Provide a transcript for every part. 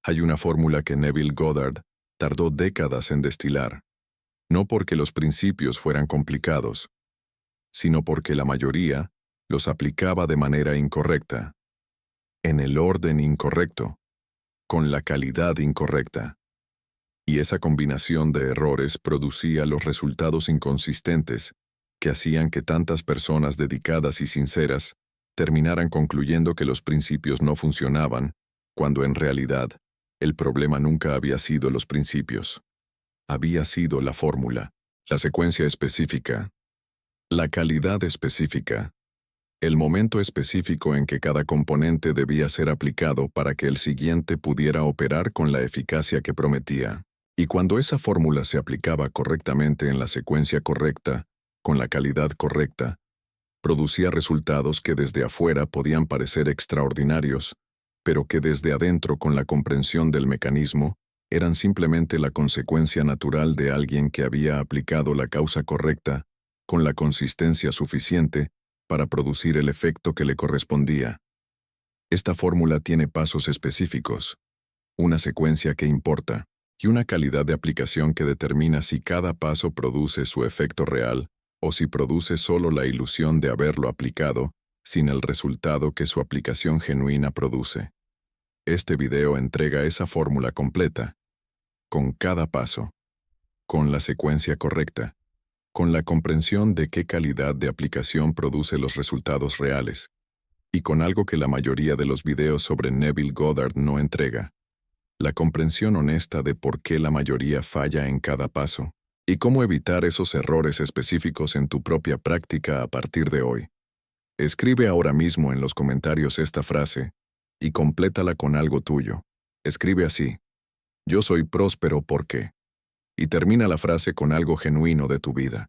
Hay una fórmula que Neville Goddard tardó décadas en destilar, no porque los principios fueran complicados, sino porque la mayoría los aplicaba de manera incorrecta, en el orden incorrecto, con la calidad incorrecta. Y esa combinación de errores producía los resultados inconsistentes que hacían que tantas personas dedicadas y sinceras terminaran concluyendo que los principios no funcionaban, cuando en realidad el problema nunca había sido los principios. Había sido la fórmula, la secuencia específica, la calidad específica, el momento específico en que cada componente debía ser aplicado para que el siguiente pudiera operar con la eficacia que prometía. Y cuando esa fórmula se aplicaba correctamente en la secuencia correcta, con la calidad correcta, producía resultados que desde afuera podían parecer extraordinarios, pero que desde adentro, con la comprensión del mecanismo, eran simplemente la consecuencia natural de alguien que había aplicado la causa correcta, con la consistencia suficiente, para producir el efecto que le correspondía. Esta fórmula tiene pasos específicos, una secuencia que importa, y una calidad de aplicación que determina si cada paso produce su efecto real, o si produce solo la ilusión de haberlo aplicado, sin el resultado que su aplicación genuina produce. Este video entrega esa fórmula completa, con cada paso, con la secuencia correcta, con la comprensión de qué calidad de aplicación produce los resultados reales, y con algo que la mayoría de los videos sobre Neville Goddard no entrega: la comprensión honesta de por qué la mayoría falla en cada paso, y cómo evitar esos errores específicos en tu propia práctica a partir de hoy. Escribe ahora mismo en los comentarios esta frase, y complétala con algo tuyo. Escribe así: yo soy próspero porque... Y termina la frase con algo genuino de tu vida.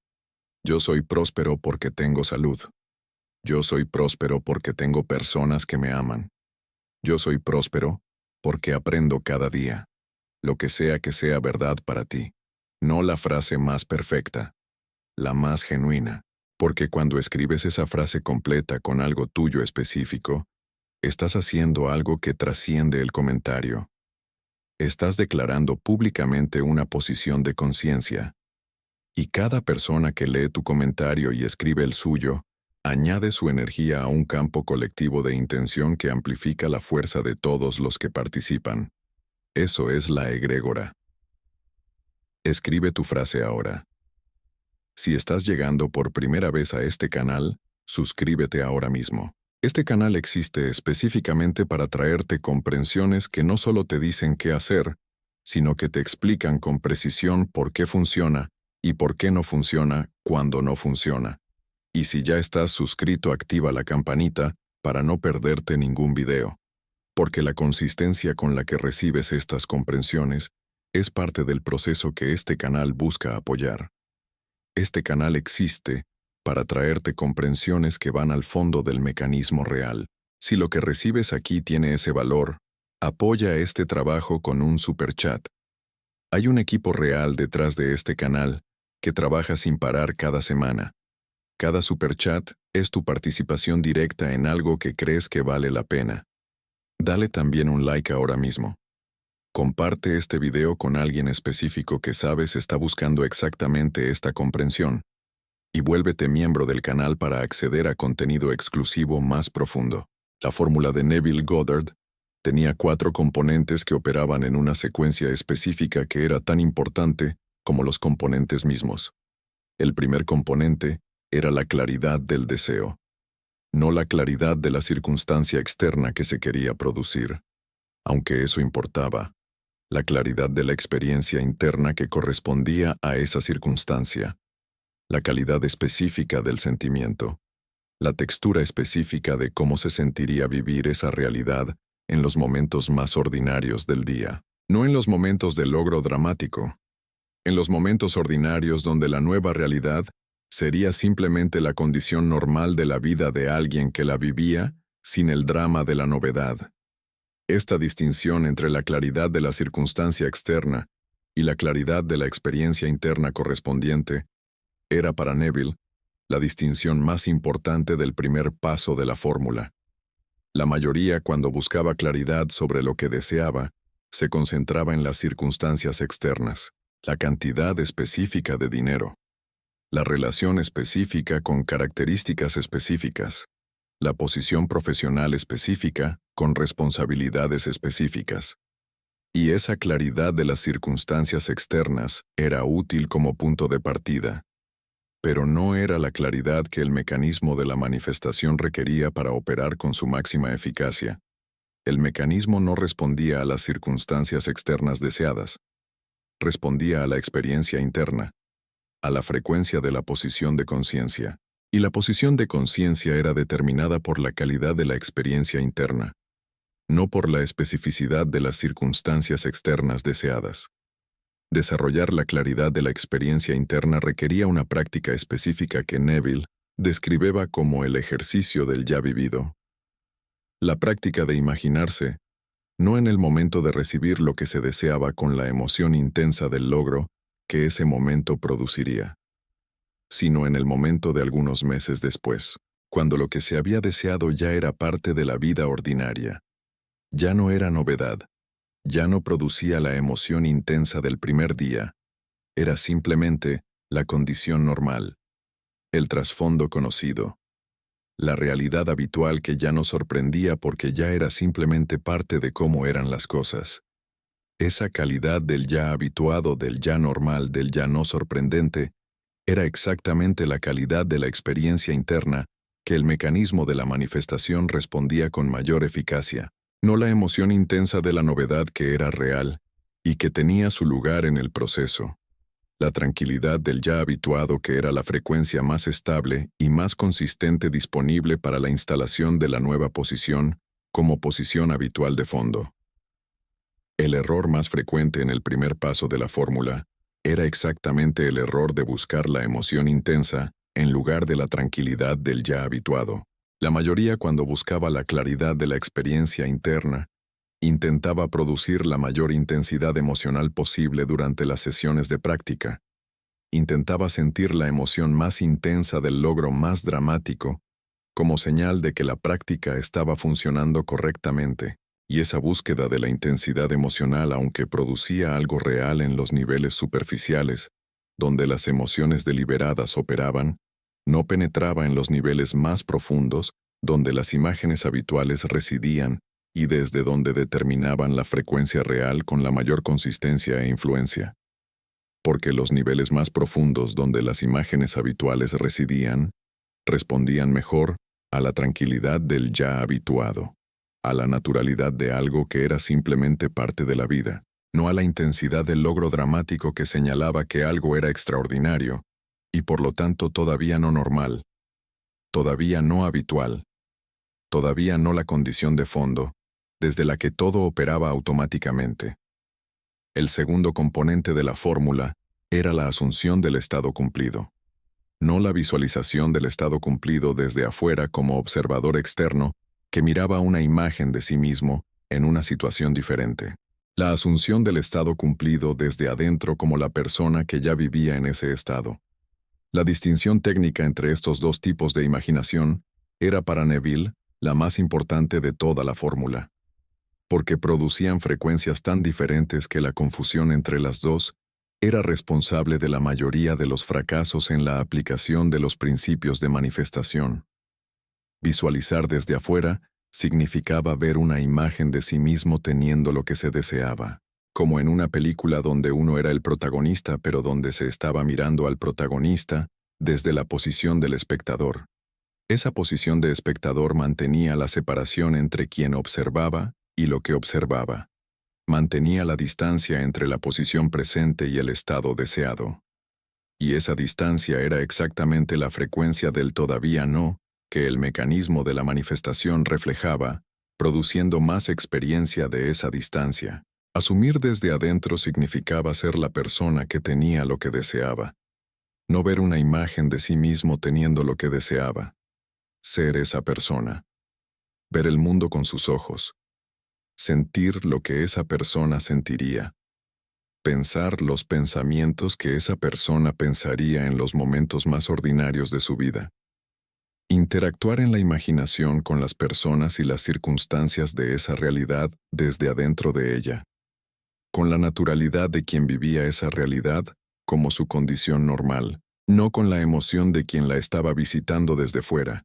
Yo soy próspero porque tengo salud. Yo soy próspero porque tengo personas que me aman. Yo soy próspero porque aprendo cada día. Lo que sea verdad para ti. No la frase más perfecta, la más genuina. Porque cuando escribes esa frase completa con algo tuyo específico, estás haciendo algo que trasciende el comentario. Estás declarando públicamente una posición de conciencia. Y cada persona que lee tu comentario y escribe el suyo, añade su energía a un campo colectivo de intención que amplifica la fuerza de todos los que participan. Eso es la egrégora. Escribe tu frase ahora. Si estás llegando por primera vez a este canal, suscríbete ahora mismo. Este canal existe específicamente para traerte comprensiones que no solo te dicen qué hacer, sino que te explican con precisión por qué funciona y por qué no funciona cuando no funciona. Y si ya estás suscrito, activa la campanita para no perderte ningún video. Porque la consistencia con la que recibes estas comprensiones es parte del proceso que este canal busca apoyar. Este canal existe para traerte comprensiones que van al fondo del mecanismo real. Si lo que recibes aquí tiene ese valor, apoya este trabajo con un superchat. Hay un equipo real detrás de este canal que trabaja sin parar cada semana. Cada superchat es tu participación directa en algo que crees que vale la pena. Dale también un like ahora mismo. Comparte este video con alguien específico que sabes está buscando exactamente esta comprensión. Y vuélvete miembro del canal para acceder a contenido exclusivo más profundo. La fórmula de Neville Goddard tenía 4 componentes que operaban en una secuencia específica que era tan importante como los componentes mismos. El primer componente era la claridad del deseo, no la claridad de la circunstancia externa que se quería producir, aunque eso importaba, la claridad de la experiencia interna que correspondía a esa circunstancia, la calidad específica del sentimiento, la textura específica de cómo se sentiría vivir esa realidad en los momentos más ordinarios del día, no en los momentos de logro dramático, en los momentos ordinarios donde la nueva realidad sería simplemente la condición normal de la vida de alguien que la vivía sin el drama de la novedad. Esta distinción entre la claridad de la circunstancia externa y la claridad de la experiencia interna correspondiente era para Neville la distinción más importante del primer paso de la fórmula. La mayoría, cuando buscaba claridad sobre lo que deseaba, se concentraba en las circunstancias externas, la cantidad específica de dinero, la relación específica con características específicas, la posición profesional específica con responsabilidades específicas. Y esa claridad de las circunstancias externas era útil como punto de partida, pero no era la claridad que el mecanismo de la manifestación requería para operar con su máxima eficacia. El mecanismo no respondía a las circunstancias externas deseadas, respondía a la experiencia interna, a la frecuencia de la posición de conciencia, y la posición de conciencia era determinada por la calidad de la experiencia interna, no por la especificidad de las circunstancias externas deseadas. Desarrollar la claridad de la experiencia interna requería una práctica específica que Neville describía como el ejercicio del ya vivido. La práctica de imaginarse, no en el momento de recibir lo que se deseaba con la emoción intensa del logro que ese momento produciría, sino en el momento de algunos meses después, cuando lo que se había deseado ya era parte de la vida ordinaria. Ya no era novedad, ya no producía la emoción intensa del primer día, era simplemente la condición normal, el trasfondo conocido, la realidad habitual que ya no sorprendía porque ya era simplemente parte de cómo eran las cosas. Esa calidad del ya habituado, del ya normal, del ya no sorprendente, era exactamente la calidad de la experiencia interna que el mecanismo de la manifestación respondía con mayor eficacia, no la emoción intensa de la novedad que era real y que tenía su lugar en el proceso. La tranquilidad del ya habituado que era la frecuencia más estable y más consistente disponible para la instalación de la nueva posición como posición habitual de fondo. El error más frecuente en el primer paso de la fórmula era exactamente el error de buscar la emoción intensa en lugar de la tranquilidad del ya habituado. La mayoría, cuando buscaba la claridad de la experiencia interna, intentaba producir la mayor intensidad emocional posible durante las sesiones de práctica. Intentaba sentir la emoción más intensa del logro más dramático, como señal de que la práctica estaba funcionando correctamente, y esa búsqueda de la intensidad emocional, aunque producía algo real en los niveles superficiales, donde las emociones deliberadas operaban, no penetraba en los niveles más profundos, donde las imágenes habituales residían y desde donde determinaban la frecuencia real con la mayor consistencia e influencia. Porque los niveles más profundos donde las imágenes habituales residían, respondían mejor a la tranquilidad del ya habituado, a la naturalidad de algo que era simplemente parte de la vida, no a la intensidad del logro dramático que señalaba que algo era extraordinario, y por lo tanto todavía no normal, todavía no habitual, todavía no la condición de fondo, desde la que todo operaba automáticamente. El segundo componente de la fórmula era la asunción del estado cumplido, no la visualización del estado cumplido desde afuera como observador externo que miraba una imagen de sí mismo en una situación diferente. La asunción del estado cumplido desde adentro como la persona que ya vivía en ese estado. La distinción técnica entre estos dos tipos de imaginación era para Neville la más importante de toda la fórmula, porque producían frecuencias tan diferentes que la confusión entre las dos era responsable de la mayoría de los fracasos en la aplicación de los principios de manifestación. Visualizar desde afuera significaba ver una imagen de sí mismo teniendo lo que se deseaba, como en una película donde uno era el protagonista pero donde se estaba mirando al protagonista desde la posición del espectador. Esa posición de espectador mantenía la separación entre quien observaba y lo que observaba. Mantenía la distancia entre la posición presente y el estado deseado. Y esa distancia era exactamente la frecuencia del todavía no que el mecanismo de la manifestación reflejaba, produciendo más experiencia de esa distancia. Asumir desde adentro significaba ser la persona que tenía lo que deseaba. No ver una imagen de sí mismo teniendo lo que deseaba. Ser esa persona. Ver el mundo con sus ojos. Sentir lo que esa persona sentiría. Pensar los pensamientos que esa persona pensaría en los momentos más ordinarios de su vida. Interactuar en la imaginación con las personas y las circunstancias de esa realidad desde adentro de ella. con la naturalidad de quien vivía esa realidad como su condición normal, no con la emoción de quien la estaba visitando desde fuera.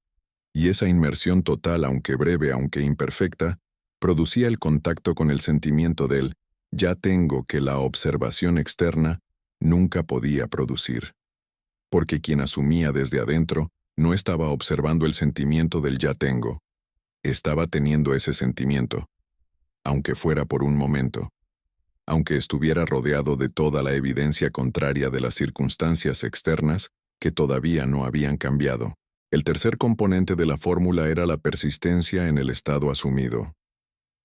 Y esa inmersión total, aunque breve, aunque imperfecta, producía el contacto con el sentimiento del ya tengo que la observación externa nunca podía producir. Porque quien asumía desde adentro no estaba observando el sentimiento del ya tengo. Estaba teniendo ese sentimiento, aunque fuera por un momento. Aunque estuviera rodeado de toda la evidencia contraria de las circunstancias externas que todavía no habían cambiado. El tercer componente de la fórmula era la persistencia en el estado asumido.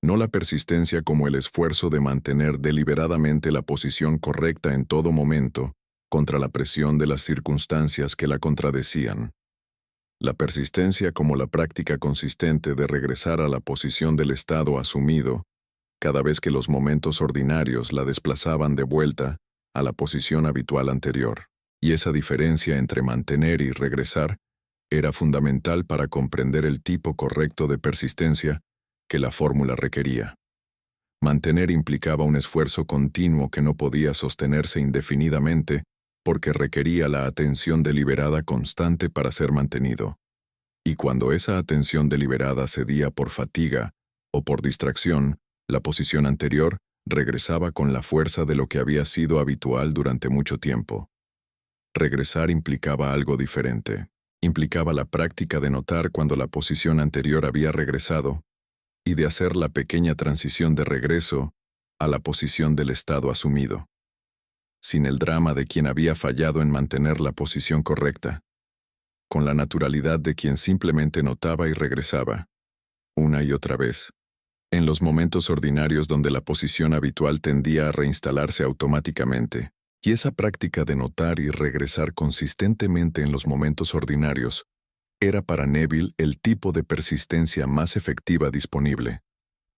No la persistencia como el esfuerzo de mantener deliberadamente la posición correcta en todo momento, contra la presión de las circunstancias que la contradecían. La persistencia como la práctica consistente de regresar a la posición del estado asumido, cada vez que los momentos ordinarios la desplazaban de vuelta a la posición habitual anterior. Y esa diferencia entre mantener y regresar era fundamental para comprender el tipo correcto de persistencia que la fórmula requería. Mantener implicaba un esfuerzo continuo que no podía sostenerse indefinidamente porque requería la atención deliberada constante para ser mantenido. Y cuando esa atención deliberada cedía por fatiga o por distracción, la posición anterior regresaba con la fuerza de lo que había sido habitual durante mucho tiempo. Regresar implicaba algo diferente. Implicaba la práctica de notar cuando la posición anterior había regresado y de hacer la pequeña transición de regreso a la posición del estado asumido, sin el drama de quien había fallado en mantener la posición correcta, con la naturalidad de quien simplemente notaba y regresaba, una y otra vez, en los momentos ordinarios donde la posición habitual tendía a reinstalarse automáticamente. Y esa práctica de notar y regresar consistentemente en los momentos ordinarios era para Neville el tipo de persistencia más efectiva disponible.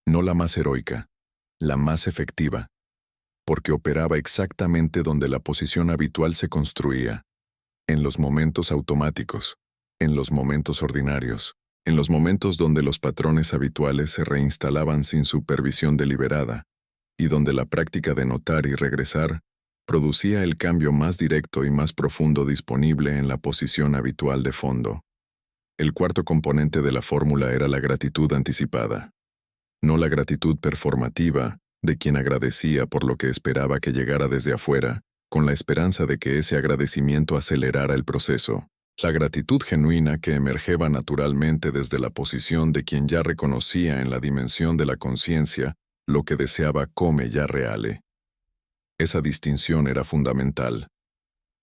No la más heroica, la más efectiva, porque operaba exactamente donde la posición habitual se construía, en los momentos automáticos, en los momentos ordinarios, en los momentos donde los patrones habituales se reinstalaban sin supervisión deliberada, y donde la práctica de notar y regresar producía el cambio más directo y más profundo disponible en la posición habitual de fondo. El cuarto componente de la fórmula era la gratitud anticipada. No la gratitud performativa de quien agradecía por lo que esperaba que llegara desde afuera, con la esperanza de que ese agradecimiento acelerara el proceso. La gratitud genuina que emergeba naturalmente desde la posición de quien ya reconocía en la dimensión de la conciencia lo que deseaba come ya reale. Esa distinción era fundamental.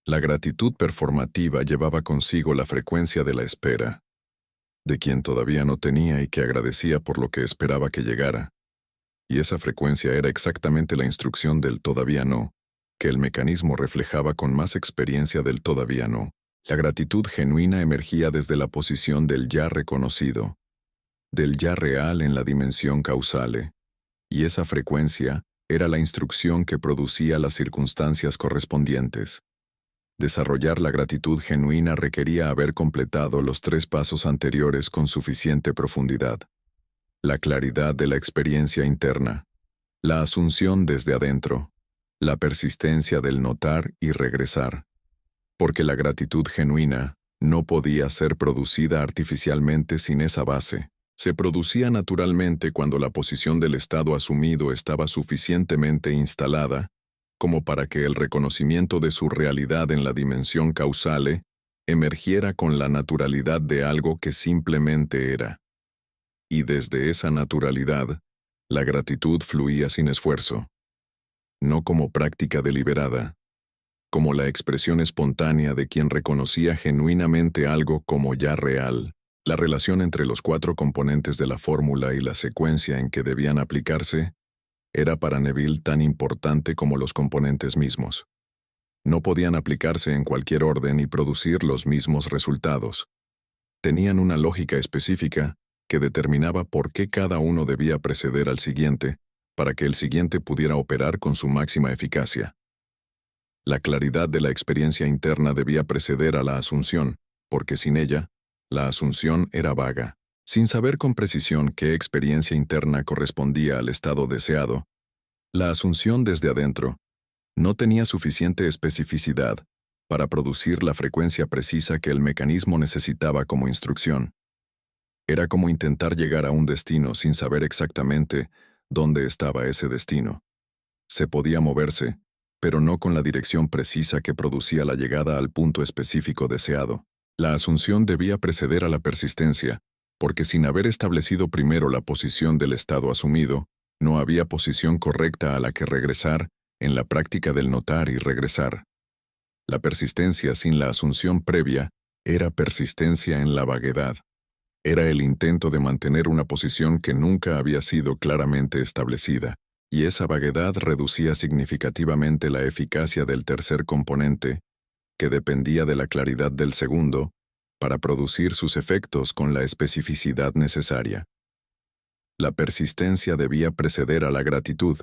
La gratitud performativa llevaba consigo la frecuencia de la espera, de quien todavía no tenía y que agradecía por lo que esperaba que llegara. Y esa frecuencia era exactamente la instrucción del todavía no, que el mecanismo reflejaba con más experiencia del todavía no. La gratitud genuina emergía desde la posición del ya reconocido, del ya real en la dimensión causale, y esa frecuencia era la instrucción que producía las circunstancias correspondientes. Desarrollar la gratitud genuina requería haber completado los 3 pasos anteriores con suficiente profundidad. La claridad de la experiencia interna, la asunción desde adentro, la persistencia del notar y regresar. Porque la gratitud genuina no podía ser producida artificialmente sin esa base. Se producía naturalmente cuando la posición del estado asumido estaba suficientemente instalada como para que el reconocimiento de su realidad en la dimensión causale emergiera con la naturalidad de algo que simplemente era. Y desde esa naturalidad, la gratitud fluía sin esfuerzo, no como práctica deliberada, como la expresión espontánea de quien reconocía genuinamente algo como ya real. La relación entre los 4 componentes de la fórmula y la secuencia en que debían aplicarse era para Neville tan importante como los componentes mismos. No podían aplicarse en cualquier orden y producir los mismos resultados. Tenían una lógica específica que determinaba por qué cada uno debía preceder al siguiente, para que el siguiente pudiera operar con su máxima eficacia. La claridad de la experiencia interna debía preceder a la asunción, porque sin ella, la asunción era vaga. Sin saber con precisión qué experiencia interna correspondía al estado deseado, La asunción desde adentro no tenía suficiente especificidad para producir la frecuencia precisa que el mecanismo necesitaba como instrucción. Era como intentar llegar a un destino sin saber exactamente dónde estaba ese destino. Se podía moverse, pero no con la dirección precisa que producía la llegada al punto específico deseado. La asunción debía preceder a la persistencia, porque sin haber establecido primero la posición del estado asumido, no había posición correcta a la que regresar en la práctica del notar y regresar. La persistencia sin la asunción previa era persistencia en la vaguedad. Era el intento de mantener una posición que nunca había sido claramente establecida, y esa vaguedad reducía significativamente la eficacia del tercer componente, que dependía de la claridad del segundo, para producir sus efectos con la especificidad necesaria. La persistencia debía preceder a la gratitud,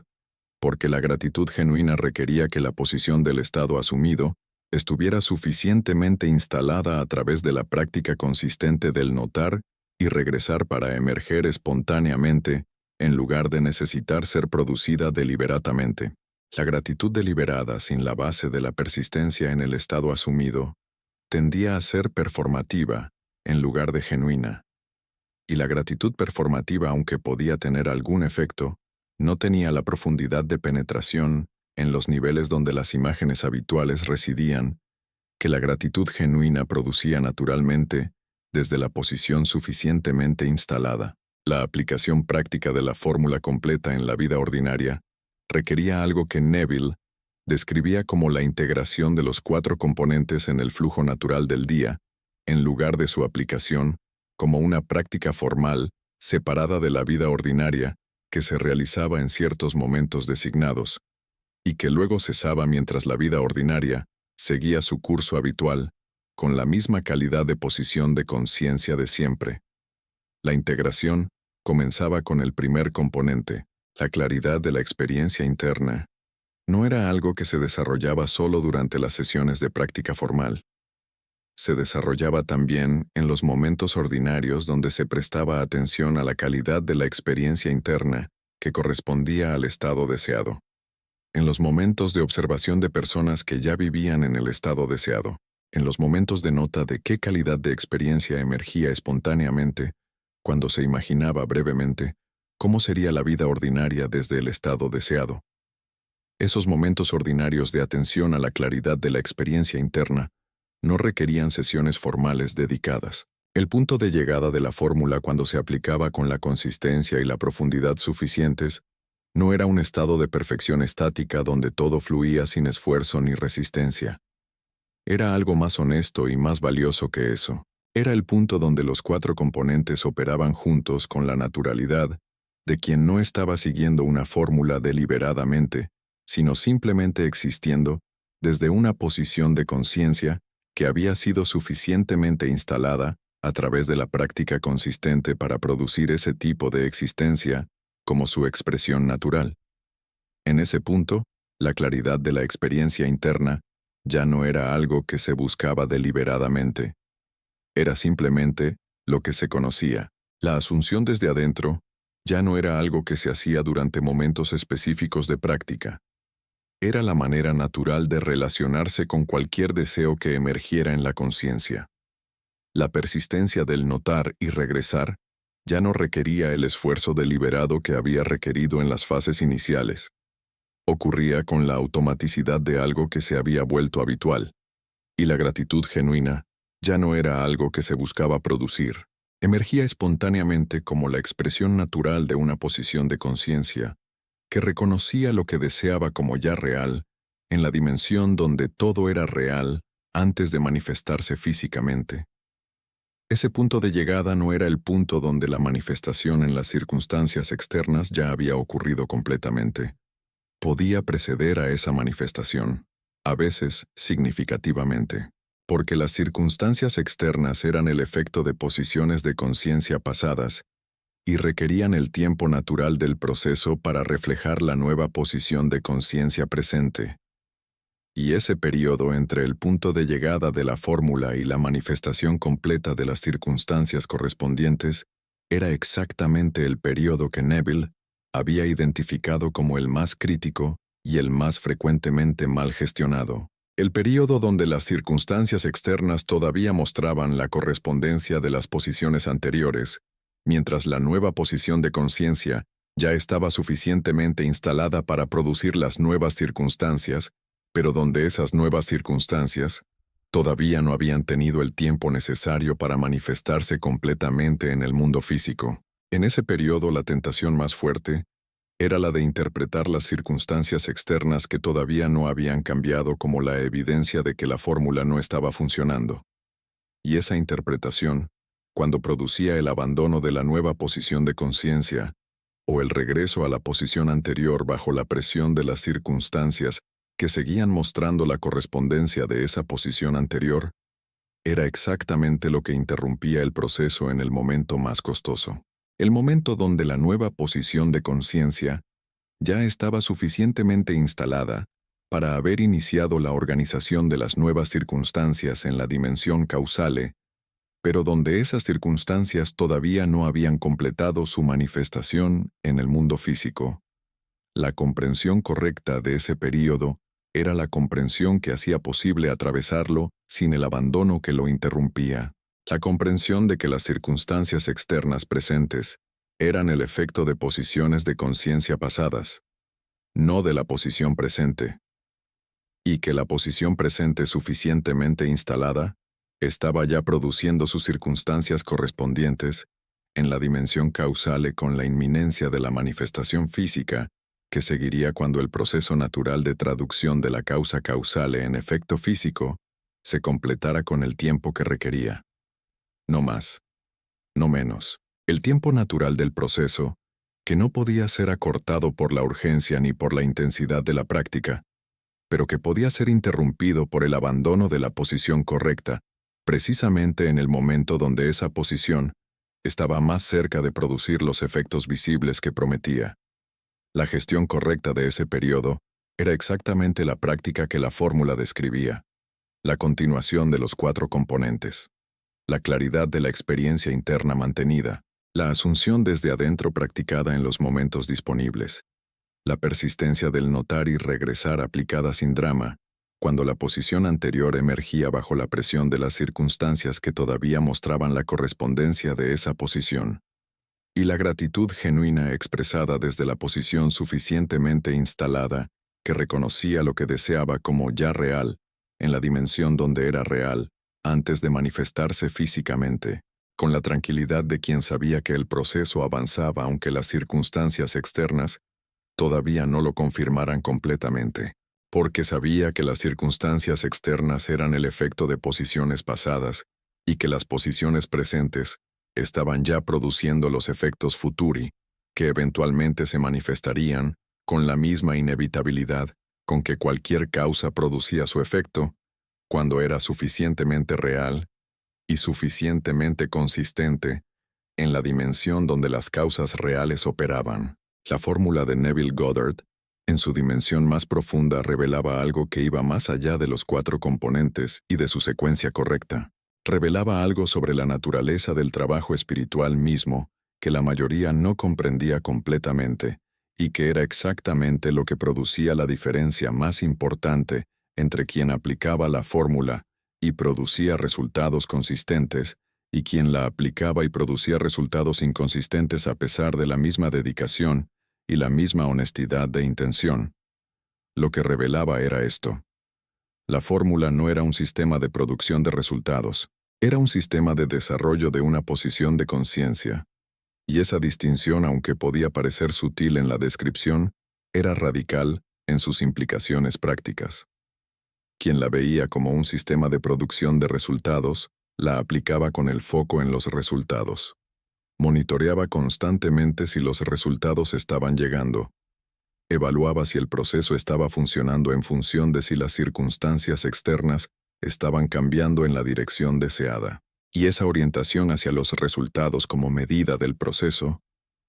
porque la gratitud genuina requería que la posición del estado asumido estuviera suficientemente instalada a través de la práctica consistente del notar y regresar para emerger espontáneamente, en lugar de necesitar ser producida deliberadamente. La gratitud deliberada sin la base de la persistencia en el estado asumido tendía a ser performativa en lugar de genuina. Y la gratitud performativa, aunque podía tener algún efecto, no tenía la profundidad de penetración en los niveles donde las imágenes habituales residían, que la gratitud genuina producía naturalmente desde la posición suficientemente instalada. La aplicación práctica de la fórmula completa en la vida ordinaria requería algo que Neville describía como la integración de los 4 componentes en el flujo natural del día, en lugar de su aplicación como una práctica formal separada de la vida ordinaria que se realizaba en ciertos momentos designados, y que luego cesaba mientras la vida ordinaria seguía su curso habitual, con la misma calidad de posición de conciencia de siempre. La integración comenzaba con el primer componente, la claridad de la experiencia interna. No era algo que se desarrollaba solo durante las sesiones de práctica formal. Se desarrollaba también en los momentos ordinarios donde se prestaba atención a la calidad de la experiencia interna que correspondía al estado deseado. En los momentos de observación de personas que ya vivían en el estado deseado, en los momentos de nota de qué calidad de experiencia emergía espontáneamente, cuando se imaginaba brevemente cómo sería la vida ordinaria desde el estado deseado. Esos momentos ordinarios de atención a la claridad de la experiencia interna no requerían sesiones formales dedicadas. El punto de llegada de la fórmula cuando se aplicaba con la consistencia y la profundidad suficientes no era un estado de perfección estática donde todo fluía sin esfuerzo ni resistencia. Era algo más honesto y más valioso que eso. Era el punto donde los 4 componentes operaban juntos con la naturalidad de quien no estaba siguiendo una fórmula deliberadamente, sino simplemente existiendo desde una posición de conciencia que había sido suficientemente instalada a través de la práctica consistente para producir ese tipo de existencia como su expresión natural. En ese punto, la claridad de la experiencia interna ya no era algo que se buscaba deliberadamente. Era simplemente lo que se conocía. La asunción desde adentro ya no era algo que se hacía durante momentos específicos de práctica. Era la manera natural de relacionarse con cualquier deseo que emergiera en la conciencia. La persistencia del notar y regresar ya no requería el esfuerzo deliberado que había requerido en las fases iniciales. Ocurría con la automaticidad de algo que se había vuelto habitual, y la gratitud genuina ya no era algo que se buscaba producir. Emergía espontáneamente como la expresión natural de una posición de conciencia que reconocía lo que deseaba como ya real, en la dimensión donde todo era real antes de manifestarse físicamente. Ese punto de llegada no era el punto donde la manifestación en las circunstancias externas ya había ocurrido completamente. Podía preceder a esa manifestación, a veces significativamente, porque las circunstancias externas eran el efecto de posiciones de conciencia pasadas y requerían el tiempo natural del proceso para reflejar la nueva posición de conciencia presente. Y ese periodo entre el punto de llegada de la fórmula y la manifestación completa de las circunstancias correspondientes era exactamente el periodo que Neville había identificado como el más crítico y el más frecuentemente mal gestionado. El período donde las circunstancias externas todavía mostraban la correspondencia de las posiciones anteriores, mientras la nueva posición de conciencia ya estaba suficientemente instalada para producir las nuevas circunstancias, pero donde esas nuevas circunstancias todavía no habían tenido el tiempo necesario para manifestarse completamente en el mundo físico. En ese periodo la tentación más fuerte era la de interpretar las circunstancias externas que todavía no habían cambiado como la evidencia de que la fórmula no estaba funcionando. Y esa interpretación, cuando producía el abandono de la nueva posición de conciencia, o el regreso a la posición anterior bajo la presión de las circunstancias que seguían mostrando la correspondencia de esa posición anterior, era exactamente lo que interrumpía el proceso en el momento más costoso. El momento donde la nueva posición de conciencia ya estaba suficientemente instalada para haber iniciado la organización de las nuevas circunstancias en la dimensión causale, pero donde esas circunstancias todavía no habían completado su manifestación en el mundo físico. La comprensión correcta de ese período era la comprensión que hacía posible atravesarlo sin el abandono que lo interrumpía. La comprensión de que las circunstancias externas presentes eran el efecto de posiciones de conciencia pasadas, no de la posición presente, y que la posición presente suficientemente instalada estaba ya produciendo sus circunstancias correspondientes en la dimensión causale con la inminencia de la manifestación física que seguiría cuando el proceso natural de traducción de la causa causale en efecto físico se completara con el tiempo que requería. No más, no menos. El tiempo natural del proceso, que no podía ser acortado por la urgencia ni por la intensidad de la práctica, pero que podía ser interrumpido por el abandono de la posición correcta, precisamente en el momento donde esa posición estaba más cerca de producir los efectos visibles que prometía. La gestión correcta de ese periodo era exactamente la práctica que la fórmula describía, la continuación de los 4 componentes, la claridad de la experiencia interna mantenida, la asunción desde adentro practicada en los momentos disponibles, la persistencia del notar y regresar aplicada sin drama, cuando la posición anterior emergía bajo la presión de las circunstancias que todavía mostraban la correspondencia de esa posición, y la gratitud genuina expresada desde la posición suficientemente instalada que reconocía lo que deseaba como ya real, en la dimensión donde era real, antes de manifestarse físicamente, con la tranquilidad de quien sabía que el proceso avanzaba aunque las circunstancias externas todavía no lo confirmaran completamente, porque sabía que las circunstancias externas eran el efecto de posiciones pasadas y que las posiciones presentes estaban ya produciendo los efectos futuri, que eventualmente se manifestarían con la misma inevitabilidad con que cualquier causa producía su efecto, cuando era suficientemente real y suficientemente consistente en la dimensión donde las causas reales operaban. La fórmula de Neville Goddard, en su dimensión más profunda, revelaba algo que iba más allá de los 4 componentes y de su secuencia correcta. Revelaba algo sobre la naturaleza del trabajo espiritual mismo que la mayoría no comprendía completamente y que era exactamente lo que producía la diferencia más importante entre quien aplicaba la fórmula y producía resultados consistentes y quien la aplicaba y producía resultados inconsistentes a pesar de la misma dedicación y la misma honestidad de intención. Lo que revelaba era esto. La fórmula no era un sistema de producción de resultados, era un sistema de desarrollo de una posición de conciencia. Y esa distinción, aunque podía parecer sutil en la descripción, era radical en sus implicaciones prácticas. Quien la veía como un sistema de producción de resultados, la aplicaba con el foco en los resultados. Monitoreaba constantemente si los resultados estaban llegando. Evaluaba si el proceso estaba funcionando en función de si las circunstancias externas estaban cambiando en la dirección deseada. Y esa orientación hacia los resultados como medida del proceso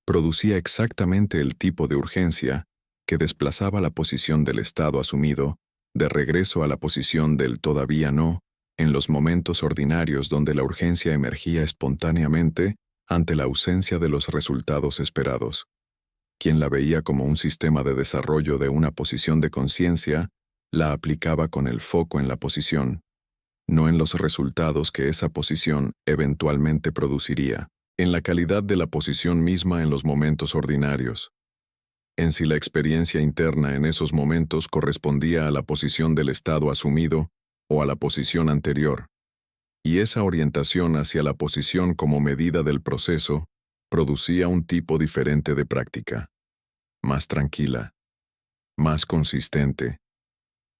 producía exactamente el tipo de urgencia que desplazaba la posición del estado asumido de regreso a la posición del todavía no en los momentos ordinarios donde la urgencia emergía espontáneamente ante la ausencia de los resultados esperados. Quien la veía como un sistema de desarrollo de una posición de conciencia, la aplicaba con el foco en la posición, no en los resultados que esa posición eventualmente produciría, en la calidad de la posición misma en los momentos ordinarios, en si la experiencia interna en esos momentos correspondía a la posición del estado asumido o a la posición anterior, y esa orientación hacia la posición como medida del proceso producía un tipo diferente de práctica, más tranquila, más consistente,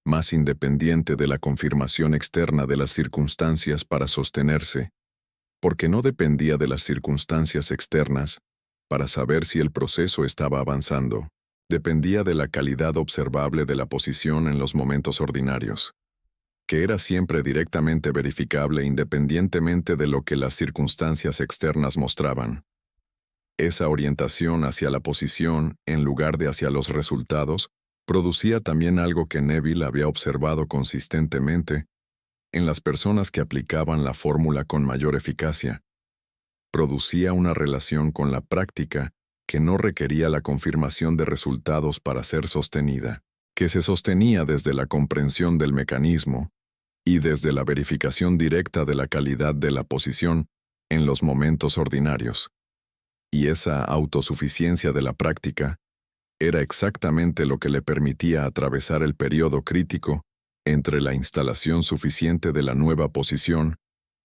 más independiente de la confirmación externa de las circunstancias para sostenerse, porque no dependía de las circunstancias externas para saber si el proceso estaba avanzando. Dependía de la calidad observable de la posición en los momentos ordinarios, que era siempre directamente verificable independientemente de lo que las circunstancias externas mostraban. Esa orientación hacia la posición, en lugar de hacia los resultados, producía también algo que Neville había observado consistentemente en las personas que aplicaban la fórmula con mayor eficacia. Producía una relación con la práctica que no requería la confirmación de resultados para ser sostenida, que se sostenía desde la comprensión del mecanismo y desde la verificación directa de la calidad de la posición en los momentos ordinarios. Y esa autosuficiencia de la práctica era exactamente lo que le permitía atravesar el periodo crítico entre la instalación suficiente de la nueva posición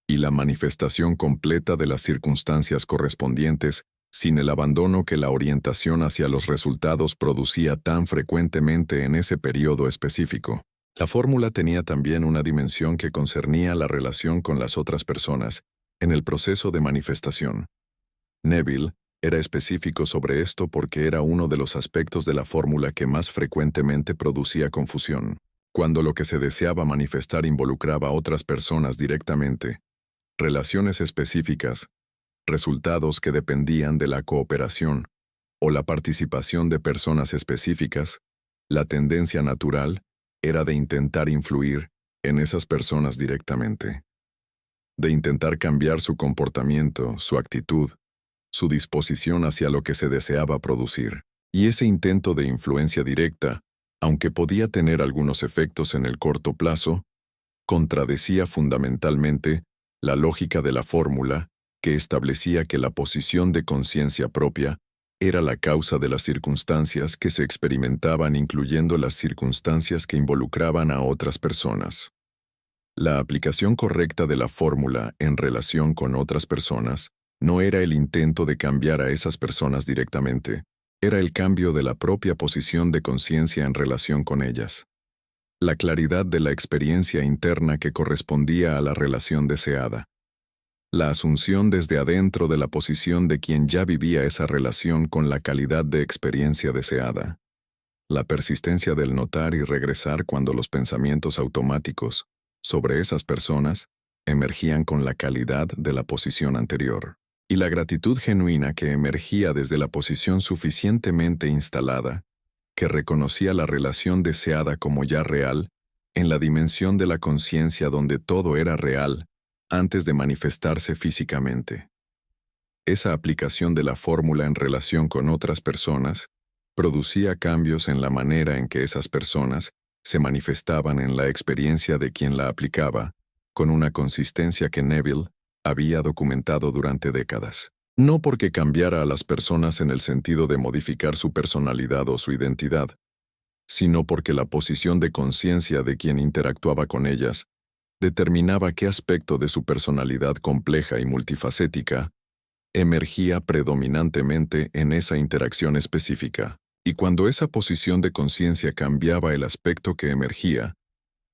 y la manifestación completa de las circunstancias correspondientes sin el abandono que la orientación hacia los resultados producía tan frecuentemente en ese periodo específico. La fórmula tenía también una dimensión que concernía la relación con las otras personas en el proceso de manifestación. Neville era específico sobre esto porque era uno de los aspectos de la fórmula que más frecuentemente producía confusión. Cuando lo que se deseaba manifestar involucraba a otras personas directamente, relaciones específicas, resultados que dependían de la cooperación o la participación de personas específicas, la tendencia natural era de intentar influir en esas personas directamente, de intentar cambiar su comportamiento, su actitud, su disposición hacia lo que se deseaba producir. Y ese intento de influencia directa, aunque podía tener algunos efectos en el corto plazo, contradecía fundamentalmente la lógica de la fórmula que establecía que la posición de conciencia propia era la causa de las circunstancias que se experimentaban, incluyendo las circunstancias que involucraban a otras personas. La aplicación correcta de la fórmula en relación con otras personas no era el intento de cambiar a esas personas directamente, era el cambio de la propia posición de conciencia en relación con ellas. La claridad de la experiencia interna que correspondía a la relación deseada. La asunción desde adentro de la posición de quien ya vivía esa relación con la calidad de experiencia deseada. La persistencia del notar y regresar cuando los pensamientos automáticos sobre esas personas emergían con la calidad de la posición anterior. Y la gratitud genuina que emergía desde la posición suficientemente instalada, que reconocía la relación deseada como ya real, en la dimensión de la conciencia donde todo era real, antes de manifestarse físicamente. Esa aplicación de la fórmula en relación con otras personas producía cambios en la manera en que esas personas se manifestaban en la experiencia de quien la aplicaba, con una consistencia que Neville había documentado durante décadas. No porque cambiara a las personas en el sentido de modificar su personalidad o su identidad, sino porque la posición de conciencia de quien interactuaba con ellas determinaba qué aspecto de su personalidad compleja y multifacética emergía predominantemente en esa interacción específica. Y cuando esa posición de conciencia cambiaba el aspecto que emergía,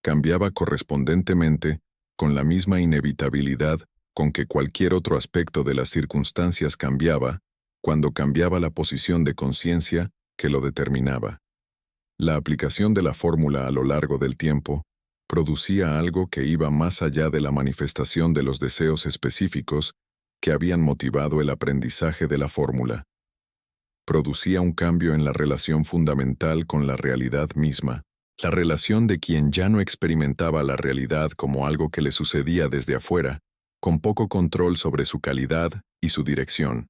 cambiaba correspondentemente con la misma inevitabilidad con que cualquier otro aspecto de las circunstancias cambiaba cuando cambiaba la posición de conciencia que lo determinaba. La aplicación de la fórmula a lo largo del tiempo producía algo que iba más allá de la manifestación de los deseos específicos que habían motivado el aprendizaje de la fórmula. Producía un cambio en la relación fundamental con la realidad misma, la relación de quien ya no experimentaba la realidad como algo que le sucedía desde afuera, con poco control sobre su calidad y su dirección.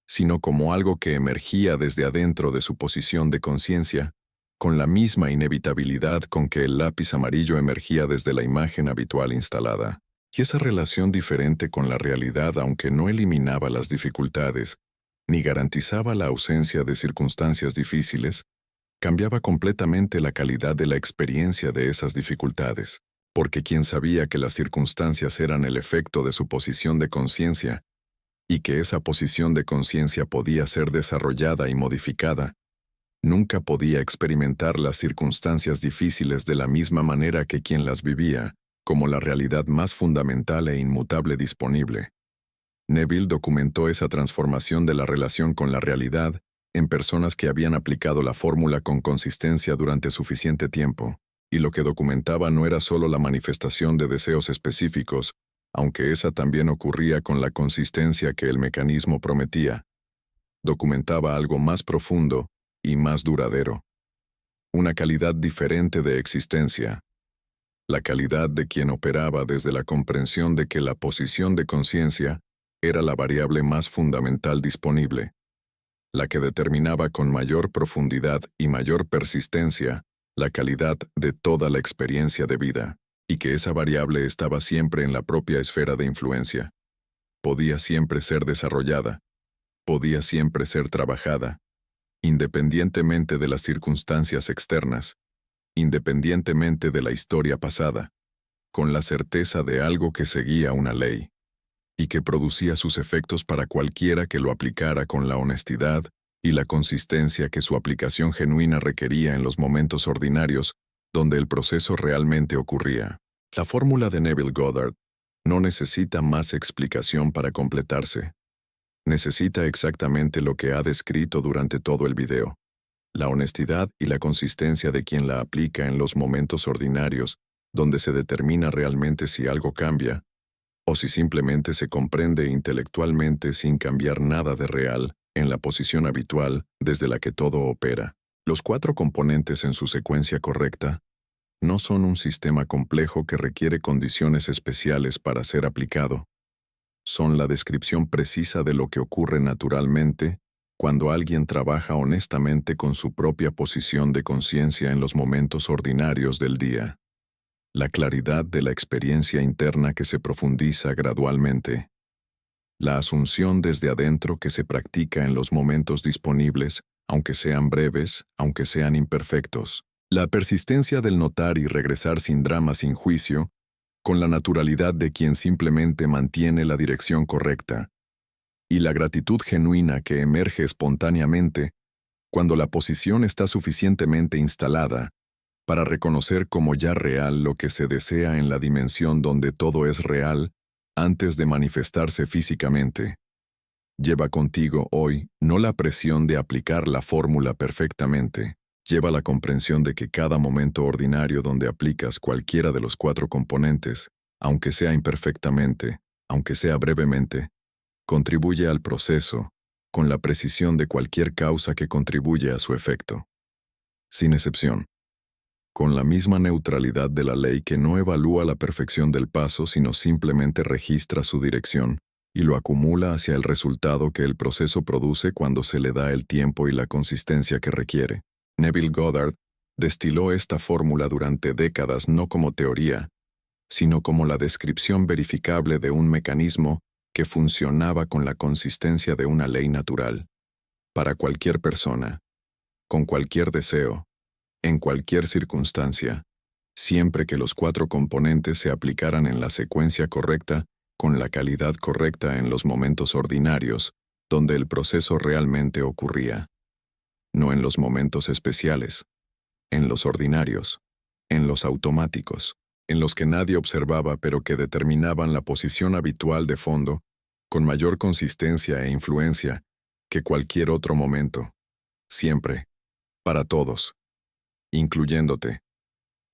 sino como algo que emergía desde adentro de su posición de conciencia, con la misma inevitabilidad con que el lápiz amarillo emergía desde la imagen habitual instalada. Y esa relación diferente con la realidad, aunque no eliminaba las dificultades, ni garantizaba la ausencia de circunstancias difíciles, cambiaba completamente la calidad de la experiencia de esas dificultades, porque quien sabía que las circunstancias eran el efecto de su posición de conciencia, y que esa posición de conciencia podía ser desarrollada y modificada, nunca podía experimentar las circunstancias difíciles de la misma manera que quien las vivía, como la realidad más fundamental e inmutable disponible. Neville documentó esa transformación de la relación con la realidad en personas que habían aplicado la fórmula con consistencia durante suficiente tiempo, y lo que documentaba no era solo la manifestación de deseos específicos, aunque esa también ocurría con la consistencia que el mecanismo prometía. Documentaba algo más profundo y más duradero. Una calidad diferente de existencia. La calidad de quien operaba desde la comprensión de que la posición de conciencia era la variable más fundamental disponible, la que determinaba con mayor profundidad y mayor persistencia la calidad de toda la experiencia de vida, y que esa variable estaba siempre en la propia esfera de influencia. Podía siempre ser desarrollada, podía siempre ser trabajada, independientemente de las circunstancias externas, independientemente de la historia pasada, con la certeza de algo que seguía una ley, y que producía sus efectos para cualquiera que lo aplicara con la honestidad y la consistencia que su aplicación genuina requería en los momentos ordinarios donde el proceso realmente ocurría. La fórmula de Neville Goddard no necesita más explicación para completarse. Necesita exactamente lo que ha descrito durante todo el video: la honestidad y la consistencia de quien la aplica en los momentos ordinarios, donde se determina realmente si algo cambia, o si simplemente se comprende intelectualmente sin cambiar nada de real, en la posición habitual desde la que todo opera. Los 4 componentes en su secuencia correcta no son un sistema complejo que requiere condiciones especiales para ser aplicado. Son la descripción precisa de lo que ocurre naturalmente cuando alguien trabaja honestamente con su propia posición de conciencia en los momentos ordinarios del día. La claridad de la experiencia interna que se profundiza gradualmente. La asunción desde adentro que se practica en los momentos disponibles, aunque sean breves, aunque sean imperfectos. La persistencia del notar y regresar sin drama, sin juicio, con la naturalidad de quien simplemente mantiene la dirección correcta. Y la gratitud genuina que emerge espontáneamente cuando la posición está suficientemente instalada para reconocer como ya real lo que se desea en la dimensión donde todo es real antes de manifestarse físicamente. Lleva contigo hoy no la presión de aplicar la fórmula perfectamente, lleva la comprensión de que cada momento ordinario donde aplicas cualquiera de los 4 componentes, aunque sea imperfectamente, aunque sea brevemente, contribuye al proceso con la precisión de cualquier causa que contribuye a su efecto. Sin excepción. Con la misma neutralidad de la ley que no evalúa la perfección del paso, sino simplemente registra su dirección y lo acumula hacia el resultado que el proceso produce cuando se le da el tiempo y la consistencia que requiere. Neville Goddard destiló esta fórmula durante décadas no como teoría, sino como la descripción verificable de un mecanismo que funcionaba con la consistencia de una ley natural. Para cualquier persona, con cualquier deseo, en cualquier circunstancia, siempre que los 4 componentes se aplicaran en la secuencia correcta, con la calidad correcta en los momentos ordinarios, donde el proceso realmente ocurría. No en los momentos especiales, en los ordinarios, en los automáticos, en los que nadie observaba pero que determinaban la posición habitual de fondo, con mayor consistencia e influencia que cualquier otro momento. Siempre, para todos, incluyéndote,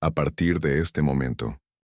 a partir de este momento.